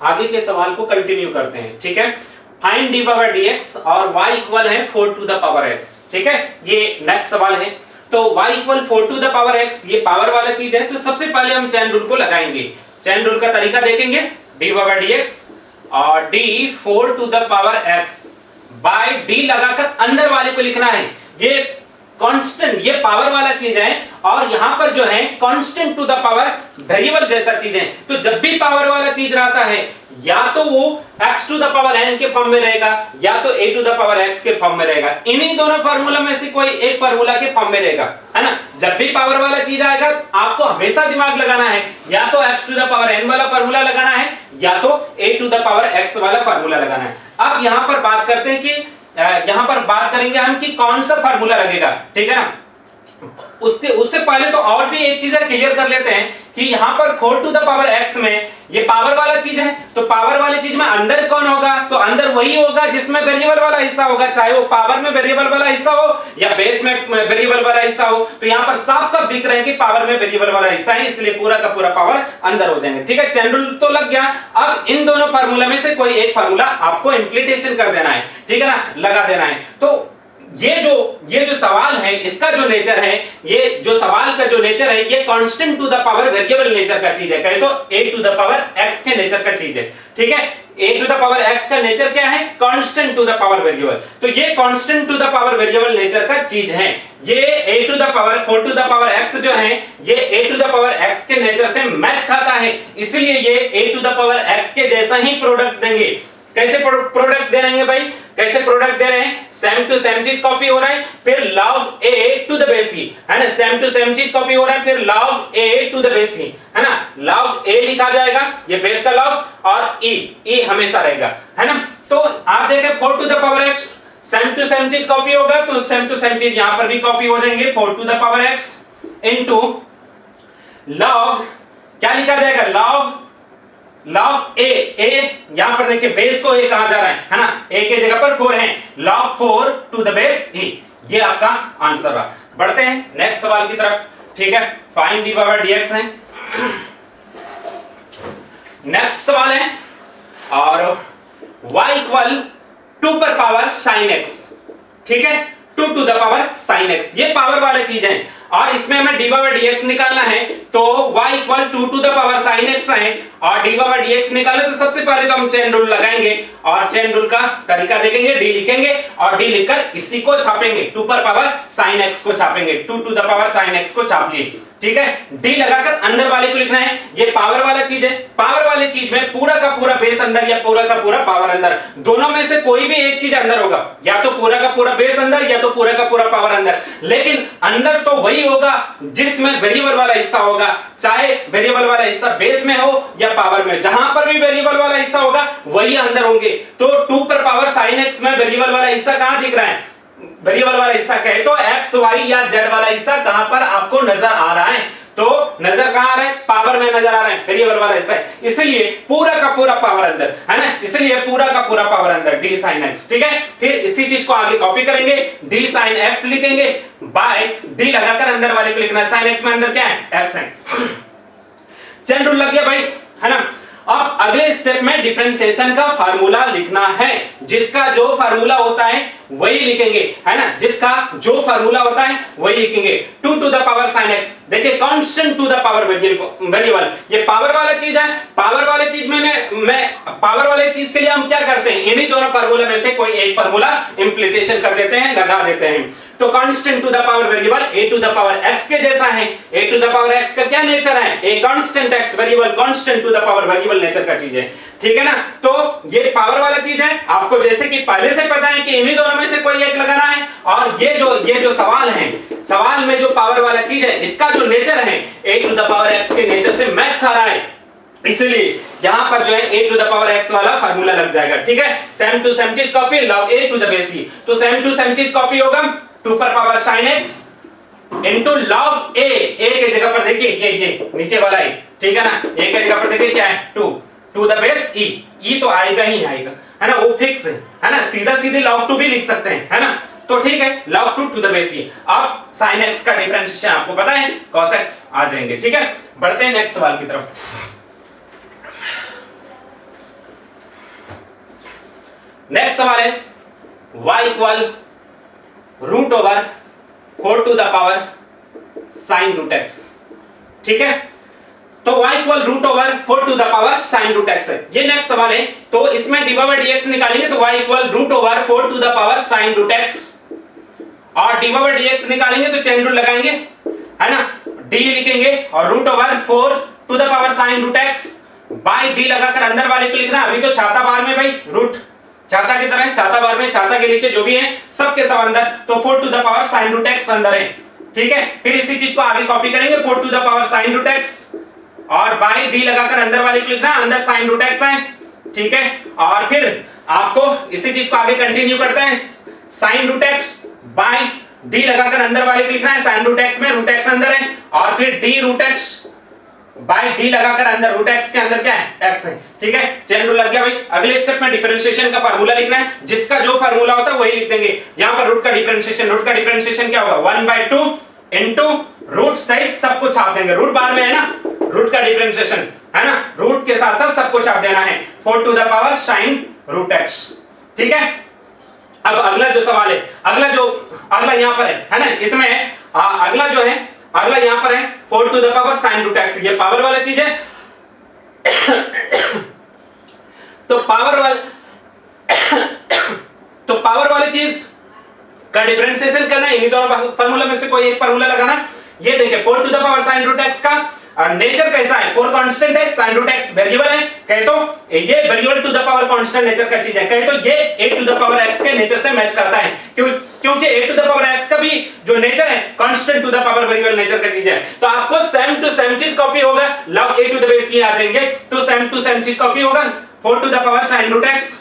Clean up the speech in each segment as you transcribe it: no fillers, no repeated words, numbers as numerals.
आगे के सवाल को कंटिन्यू करते हैं, ठीक है। फाइंड d पावर dx और y इक्वल है 4 टू द पावर x, ठीक है। ये नेक्स्ट सवाल है। तो y equal 4 to the power x, ये पावर वाला चीज है। तो सबसे पहले हम चैन रूल को लगाएंगे। चैन रूल का तरीका देखेंगे। d पावर dx और d 4 to the power x bye d लगाकर अंदर वाले को लिखना है। ये कांस्टेंट, ये पावर वाला चीज है और यहां पर जो है constant to the power variable जैसा चीज है। तो जब भी पावर वाला चीज रहता है या तो वो x to the power n के फॉर्म में रहेगा या तो a to the power x के फॉर्म में रहेगा। इन्हीं दोनों फार्मूला में से कोई एक फार्मूला के फॉर्म में रहेगा, है ना। जब भी पावर वाला चीज आएगा आपको हमेशा दिमाग लगाना है, या तो x to the power n वाला फार्मूला लगाना है या तो a to the power x वाला फार्मूला लगाना है। अब यहां पर बात करते हैं कि यहां पर बात करेंगे हम कि कौन सा फार्मूला लगेगा, ठीक है ना। उससे पहले तो और भी एक चीज क्लियर कर लेते हैं कि यहां पर 4 टू द पावर x में ये पावर वाला चीज है। तो पावर वाली चीज में अंदर कौन होगा, तो अंदर वही होगा जिसमें वेरिएबल वाला हिस्सा होगा, चाहे वो पावर में वेरिएबल वाला हिस्सा हो या बेस में वेरिएबल वाला हिस्सा हो। तो यहां पर साफ साफ दिख रहे हैं कि पावर में वेरिएबल वाला हिस्सा है, इसलिए पूरा का पूरा पावर अंदर हो जाएंगे, ठीक है। चैन रूल तो लग गया। अब इन दोनों फार्मूला में से कोई एक फार्मूला आपको इंप्लीमेंटेशन कर देना है, ठीक है ना, लगा देना है। तो ये जो सवाल है इसका जो नेचर है, ये जो सवाल का जो नेचर है, ये constant to the power variable nature का चीज है। कहे तो a to the power x के नेचर का चीज है, ठीक है। a to the power x का नेचर क्या है, constant to the power variable. तो ये constant to the power variable nature का चीज है। ये a to the power 4 to the power x जो है, ये a to the power x के नेचर से मैच खाता है, इसलिए ये a to the power x के जैसा ही प्रोडक्ट देंगे। कैसे प्रोडक्ट दे रहे हैं भाई, कैसे प्रोडक्ट दे रहे हैं, सेम टू सेम चीज कॉपी हो रहा है, फिर log a to the base e, है ना। सेम टू सेम चीज कॉपी हो रहा है, फिर log a to the base e, है ना। log a लिखा जाएगा, ये बेस का log, और e हमेशा रहेगा, है ना। तो आप देखें 4 to the power x, same to same चीज कॉपी होगा तो सेम टू सेम चीज यहां पर भी कॉपी हो जाएंगे। 4 to the power x into log, क्या लिखा जाएगा, log a यहां पर देखिए बेस को a कहा जा रहा है ना, a के जगह पर 4 है, log 4 to the base e। ये आपका आंसर रहा। बढ़ते हैं नेक्स्ट सवाल की तरफ, ठीक है। फाइंड d पावर dx है नेक्स्ट सवाल है, और y इक्वल 2 पर पावर sin x, ठीक है। 2 to the power sin x, ये पावर वाला चीज है और इसमें हमें d पावर dx निकालना है। तो y equal 2 to the power sin x है और d पावर dx निकाले तो सबसे पहले तो हम चेन रूल लगाएंगे और चेन रूल का तरीका देखेंगे। d लिखेंगे और d लिखकर इसी को छापेंगे, 2 पर पावर sin x को छापेंगे, 2 to the power sin x को छाप लिए, ठीक है। d लगाकर अंदर वाले को लिखना है। ये पावर वाला चीज है, पावर वाली चीज में पूरा का पूरा बेस अंदर या पूरा का पूरा पावर अंदर, दोनों में से कोई भी एक चीज अंदर होगा, या तो पूरा का पूरा बेस अंदर या तो पूरा का पूरा पावर अंदर। लेकिन अंदर तो वही होगा जिसमें वेरिएबल वाला हिस्सा होगा, चाहे वेरिएबल वाला हिस्सा बेस में हो या पावर में, जहां पर भी वेरिएबल वाला हिस्सा होगा वही अंदर होंगे। तो 2 पर पावर sin x में वेरिएबल वाला हिस्सा कहां दिख रहा है, वेरिएबल वाला हिस्सा कहे तो x y या z वाला हिस्सा कहां पर आपको नजर आ रहा है, तो नजर कहां आ रहा है, पावर में नजर आ रहा है, वेरिएबल वाला हिस्सा है, इसलिए पूरा का पूरा पावर अंदर, है ना। इसलिए पूरा का पूरा पावर अंदर d sin x, ठीक है। फिर इसी चीज को आगे कॉपी करेंगे, d sin x लिखेंगे, बाय d लगाकर अंदर वाले को लिखना है। sin x में अंदर क्या है, x है। चैन रूल लग गया भाई, है ना। अब अगले स्टेप में डिफरेंशिएशन का फार्मूला लिखना है, जिसका जो फार्मूला होता है वही लिखेंगे, है ना। जिसका जो फार्मूला होता है वही लिखेंगे। 2 to the power sin x, देखिए constant to the power variable, ये पावर वाला चीज है। पावर वाले चीज में पावर वाले चीज के लिए हम क्या करते हैं, इन्हीं दोनों फार्मूला में से कोई एक फार्मूला इंप्लीमेंटेशन कर देते हैं, लगा देते हैं। तो constant to the power variable a to the power x के जैसा है। a to the power x का क्या नेचर है, a constant x variable constant to the power variable nature का चीज है, ठीक है ना। तो ये पावर वाला चीज है, आपको जैसे कि पहले से पता है कि इन्हीं दोनों में से कोई एक लगाना है। और ये जो सवाल है, सवाल में जो पावर वाला चीज है इसका जो नेचर है a to the power x के नेचर से मैच खा रहा है, इसलिए यहां पर जो है a to the power x वाला फार्मूला लग जाएगा, ठीक है। सेम टू सेम चीज copy, log a to the base e, तो सेम टू सेम चीज कॉपी होगा, 2 पर power sin x into log a के जगह पर देखिए ये नीचे वाला है, ठीक है ना। a के जगह पर देखिए क्या है, 2 टू द बेस e तो आएगा ही आएगा, है ना, वो फिक्स है ना। सीधा सीधे log 2 भी लिख सकते हैं, है ना। तो ठीक है, log 2 to the base e। अब sin x का डिफरेंशिएशन आपको पता है, cos x आ जाएंगे, ठीक है। बढ़ते हैं नेक्स्ट सवाल की तरफ। नेक्स्ट सवाल है y equal root over 4 to the power sine root x. ठीक है, तो y equal root over 4 to the power sine root x है, ये नेक्स्ट सवाल है। तो इसमें डी ओवर dx निकालेंगे तो y equal root over 4 to the power sine root x, और डी ओवर dx निकालेंगे तो चेन रूल लगाएंगे, है ना, d लिखेंगे और root over 4 to the power sine root x by d लगाकर अंदर वाले को लिखना। अभी तो छाता बार में भाई रूट छाता की तरह, छाता बार में छाता के नीचे जो भी है सबके सब अंदर, तो 4 to the power sine root x अंदर है। ठीक है, फिर इसी चीज को आगे कॉपी करेंगे 4 to the power sine root x और बाय d लगाकर अंदर वाले को लिखना, अंदर साइन रूट एक्स है। ठीक है, और फिर आपको इसी चीज को आगे कंटिन्यू करते हैं, sine root x by d लगाकर अंदर वाले को लिखना है, साइन रूट एक्स में रूट एक्स अंदर है, और फिर d root x by d लगाकर अंदर रूट एक्स के अंदर क्या है x है। ठीक है, चेन रूल लग गया भाई। अगले स्टेप में डिफरेंशिएशन का फार्मूला लिखना है, जिसका जो फार्मूला होता है वही लिख देंगे। यहां पर रूट का डिफरेंशिएशन क्या होगा 1/2 इनटू रूट सहित सबको छाप देंगे, रूट बार में है ना रूट का डिफरेंशिएशन, है ना, रूट के साथ साथ सबको छाप देना है 4 to the power sine root x. ठीक है, अब अगला जो सवाल है, अगला यहां पर है ना, इसमें अगला जो है अगला यहां पर है 4 to the power sine root x, ये पावर वाला चीज है। तो पावर वाली चीज का डिफरेंशिएशन करना है, इन्हीं दोनों फार्मूला में से कोई एक फार्मूला लगाना। ये देखिए 4 to the power sine root x का नेचर कैसा है, 4 कांस्टेंट है, साइन रूट एक्स वेरिएबल है, कहे तो ये variable to the power constant nature का चीज है, कहे तो ये a to the power x के नेचर से मैच करता है, क्योंकि a to the power x का भी जो नेचर है constant to the power variable nature का चीज है। तो आपको सेम टू सेम चीज कॉपी होगा, log a to the base ये आ जाएंगे, तो सेम टू सेम चीज कॉपी होगा 4 to the power sine root x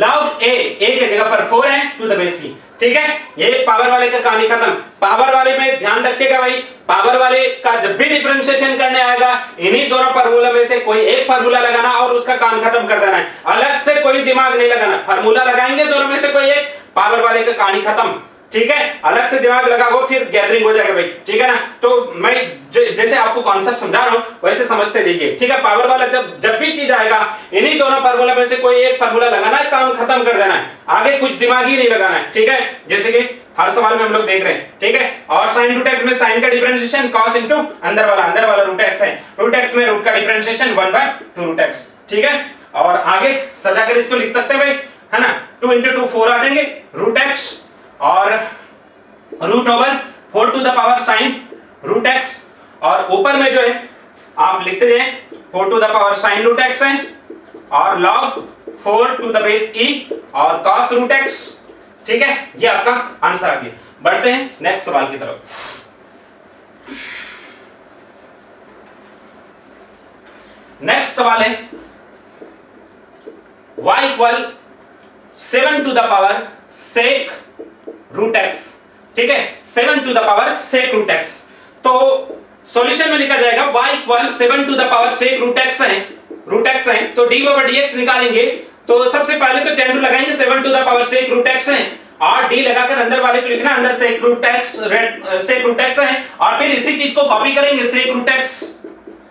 log a के जगह पर 4 है टू द बेस c। ठीक है, ये पावर वाले का कहानी खत्म। पावर वाले में ध्यान रखिएगा भाई, पावर वाले का जब भी डिफरेंशिएशन करने आएगा इन्हीं दोनों फार्मूला में से कोई एक फार्मूला लगाना और उसका काम खत्म कर देना है, अलग से कोई दिमाग नहीं लगाना, फार्मूला लगाएंगे दोनों में से कोई एक, पावर वाले का कहानी खत्म। ठीक है, अलग से दिमाग लगाओ फिर गैदरिंग हो जाएगा भाई। ठीक है ना, तो मैं जैसे आपको कॉन्सेप्ट समझा रहा हूं वैसे समझते जाइए। ठीक है, पावर वाला जब भी चीज आएगा इन्हीं दोनों फार्मूला में से कोई एक फार्मूला लगाना है, काम खत्म कर देना है, आगे कुछ दिमाग ही नहीं लगाना है। ठीक है, जैसे कि हर सवाल में हम लोग देख रहे हैं। ठीक है, और साइन रूट एक्स में साइन का डिफरेंशिएशन cos इनटू अंदर वाला रूट एक्स है, रूट एक्स में रूट का डिफरेंशिएशन 1/2 रूट एक्स। ठीक है, और आगे सजाकर इसको लिख सकते हैं भाई, है ना, 2 इनटू 2 4 आ जाएंगे रूट एक्स और root over 4 to the power sine root x, और ऊपर में जो है आप लिखते जाएं 4 to the power sine root x है और log 4 to the base e और cos रूट एक्स। ठीक है, ये आपका आंसर आ गया। बढ़ते हैं नेक्स्ट सवाल की तरफ। नेक्स्ट सवाल है y equal 7 to the power sec root x. ठीक है, 7 to the power sec root x, तो सॉल्यूशन में लिखा जाएगा y equal 7 to the power sec root x है, तो d ओवर dx निकालेंगे तो सबसे पहले तो चेन रूल लगाएंगे, 7 to the power sec root x है और d लगाकर अंदर वाले को लिखना, अंदर सेक रूट एक्स है, और फिर इसी चीज को कॉपी करेंगे, सेक रूट एक्स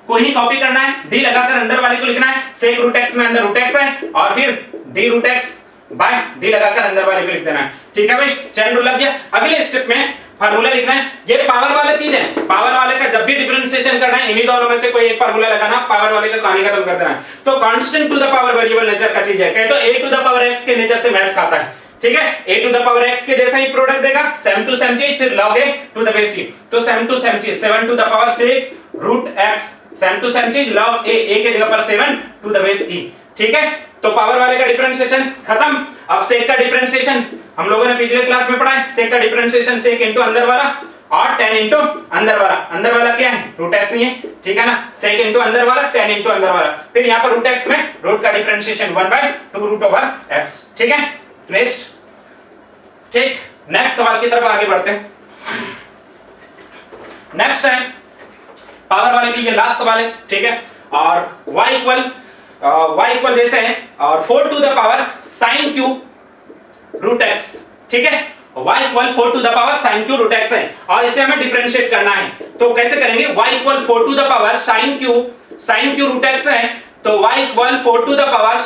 को ही कॉपी करना है, d लगाकर अंदर वाले को लिखना है, सेक रूट एक्स में अंदर रूट एक्स है और फिर d root x by d लगाकर अंदर वाले को लिख देना है। ठीक है भाई, चेन रूल लग गया। अगले स्टेप में फार्मूला लिखना है, ये पावर वाला चीज है, पावर वाले का जब भी डिफरेंशिएशन करना है इन्हीं दोनों में से कोई एक फार्मूला लगाना, पावर वाले का कहानी खत्म कर देना है। तो constant to the power variable nature का चीज है, कहे तो a to the power x के नेचर से मैच खाता है। ठीक है, a to the power x के जैसा ही प्रोडक्ट देगा, सेम टू सेम चीज, फिर log a to the base c, तो सेम टू सेम चीज 7 to the power sec root x, same to same चीज log a के जगह पर 7 टू द बेस e। ठीक है, तो पावर वाले का डिफरेंशिएशन खत्म। अब सेक का डिफरेंशिएशन हम लोगों ने पिछले क्लास में पढ़ा है, सेक का डिफरेंशिएशन सेक इनटू अंदर वाला और tan इनटू अंदर वाला क्या है रूट एक्स ही है। ठीक है ना, सेक इनटू अंदर वाला tan इनटू अंदर वाला, फिर यहां पर रूट एक्स में रूट का डिफरेंशिएशन 1/2 रूट ओवर x। ठीक है, नेक्स्ट। ठीक, नेक्स्ट सवाल की तरफ आगे बढ़ते हैं। नेक्स्ट है पावर वाले की, ये लास्ट सवाल है। ठीक है, और y इक्वल जैसे है और 4 to the power sine cube root x. ठीक है, y equal 4 to the power sine cube root x है और इसे हमें डिफरेंशिएट करना है, तो कैसे करेंगे, y equal 4 to the power sine cube root x है, तो y equal 4 to the power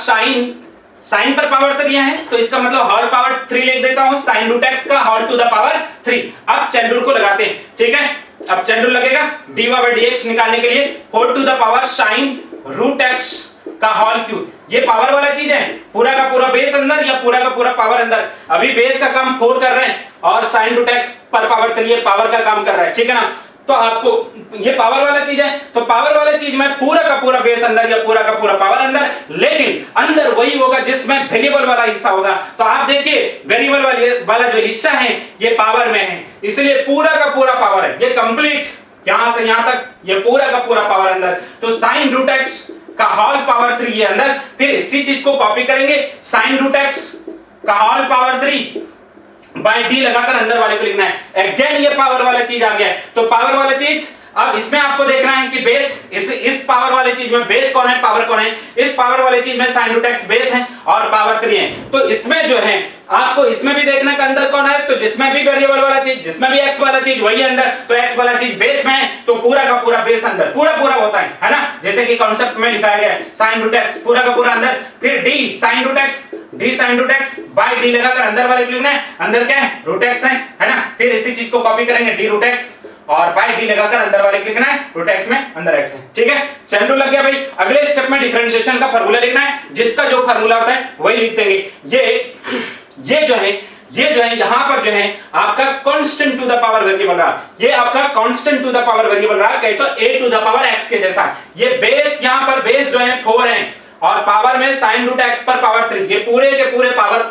sine पर पावर 3 है तो इसका मतलब होल पावर 3 लिख देता हूं, साइन रूट एक्स का होल टू द पावर 3। अब चैन रूल को लगाते हैं, ठीक है। अब चैन रूल लगेगा dy/dx निकालने के लिए 4 to the power sine root x का होल क्यूब। ये पावर वाला चीज है, पूरा का पूरा बेस अंदर या पूरा का पूरा पावर अंदर। अभी बेस का काम 4 कर रहे हैं और साइन रूट एक्स पर पावर 3 ये पावर का काम कर रहा है, ठीक है ना। तो आपको ये पावर वाला चीज है, तो पावर वाला चीज में पूरा का पूरा बेस अंदर या पूरा का पूरा पावर अंदर, लेकिन अंदर वही होगा जिसमें वेरिएबल वाला हिस्सा होगा। तो आप देखिए वेरिएबल वाला जो हिस्सा है ये पावर में है, इसलिए पूरा का पूरा पावर है, ये कंप्लीट यहां से यहां तक ये पूरा का पूरा पावर अंदर। तो साइन रूट एक्स का होल पावर 3 ये अंदर, फिर इसी चीज को कॉपी करेंगे, साइन रूट एक्स का होल पावर 3 बाय डी लगाकर अंदर वाले को लिखना है। अगेन ये पावर वाला चीज आ गया, तो पावर वाला चीज अब इसमें आपको देखना है कि बेस इस पावर वाले चीज में बेस कौन है, पावर कौन है। इस पावर वाले चीज में sin रूट x बेस है और पावर 3 है। तो इसमें जो है आपको इसमें भी देखना कि अंदर कौन है, तो जिसमें भी वेरिएबल वाला चीज, जिसमें भी x वाला चीज वही अंदर, तो x वाला चीज बेस में है तो पूरा का पूरा बेस अंदर पूरा पूरा होता है ना, जैसे कि कॉन्सेप्ट में लिखाया गया है sin रूट x पूरा का पूरा अंदर, फिर d sin root x bye d लगाकर अंदर वाले को लिखना है। अंदर क्या है, रूट x है ना, फिर इसी चीज को कॉपी करेंगे d रूट x और बाय डी लगाकर अंदर वाले लिखना है, रूट एक्स में अंदर x है, ठीक है। चैन रूल लग गया भाई। अगले स्टेप में डिफरेंशिएशन का फार्मूला लिखना है, जिसका जो फार्मूला होता है वही लिख देंगे। ये जो है यहां पर जो है आपका constant to the power variable रहा, ये आपका constant to the power variable रहा, कहे तो a to the power x के जैसा। ये बेस यहां पर बेस जो है 4 है और पावर में sin रूट x पर पावर 3, ये पूरे के पूरे पावर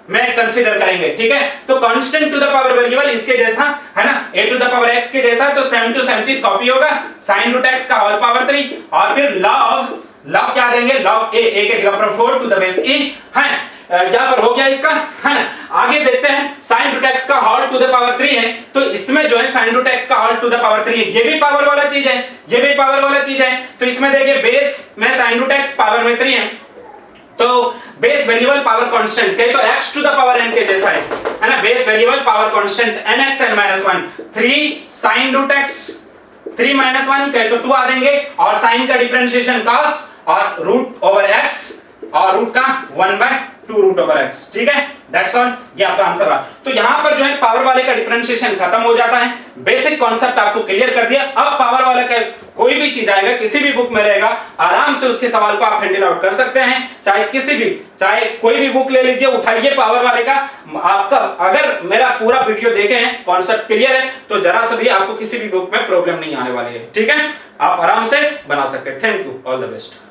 में कंसीडर करेंगे, ठीक है। तो constant to the power variable इसके जैसा है ना, a to the power x के जैसा, तो सेम टू सेम चीज कॉपी होगा, sin रूट x का होल पावर 3 और फिर log क्या देंगे, log a के जगह पर 4 टू द बेस e है। यहां पर हो गया इसका, है ना। आगे देखते हैं sin रूट x का होल टू द पावर 3 है, तो इसमें जो है sin रूट x का होल टू द पावर 3 है, ये भी पावर वाला चीज है, ये भी पावर वाला चीज है। तो इसमें देखिए बेस में sin रूट x पावर में 3 है, तो बेस वेरिएबल पावर कांस्टेंट कहे तो x to the power n के जैसा है ना। Base variable power constant nx n - 1 3 sin root x 3 - 1 कहे तो 2 आ देंगे और sin का डिफरेंशिएशन cos और रूट ओवर x और रूट का 1/2 रूट ओवर x, ठीक है। दैट्स ऑल, ये आपका आंसर रहा। तो यहां पर जो है पावर वाले का डिफरेंशिएशन खत्म हो जाता है, बेसिक कॉन्सेप्ट आपको क्लियर कर दिया। अब पावर वाले का कोई भी चीज आएगा, किसी भी बुक में रहेगा, आराम से उसके सवाल को आप हैंडल आउट कर सकते हैं, चाहे कोई भी बुक ले लीजिए, उठाइए पावर वाले का। आपका अगर मेरा पूरा वीडियो देखे हैं, कॉन्सेप्ट क्लियर है, तो जरा सा भी आपको किसी भी बुक में प्रॉब्लम नहीं आने वाली है, ठीक है। आप आराम से बना सकते हैं। Thank you, all the best.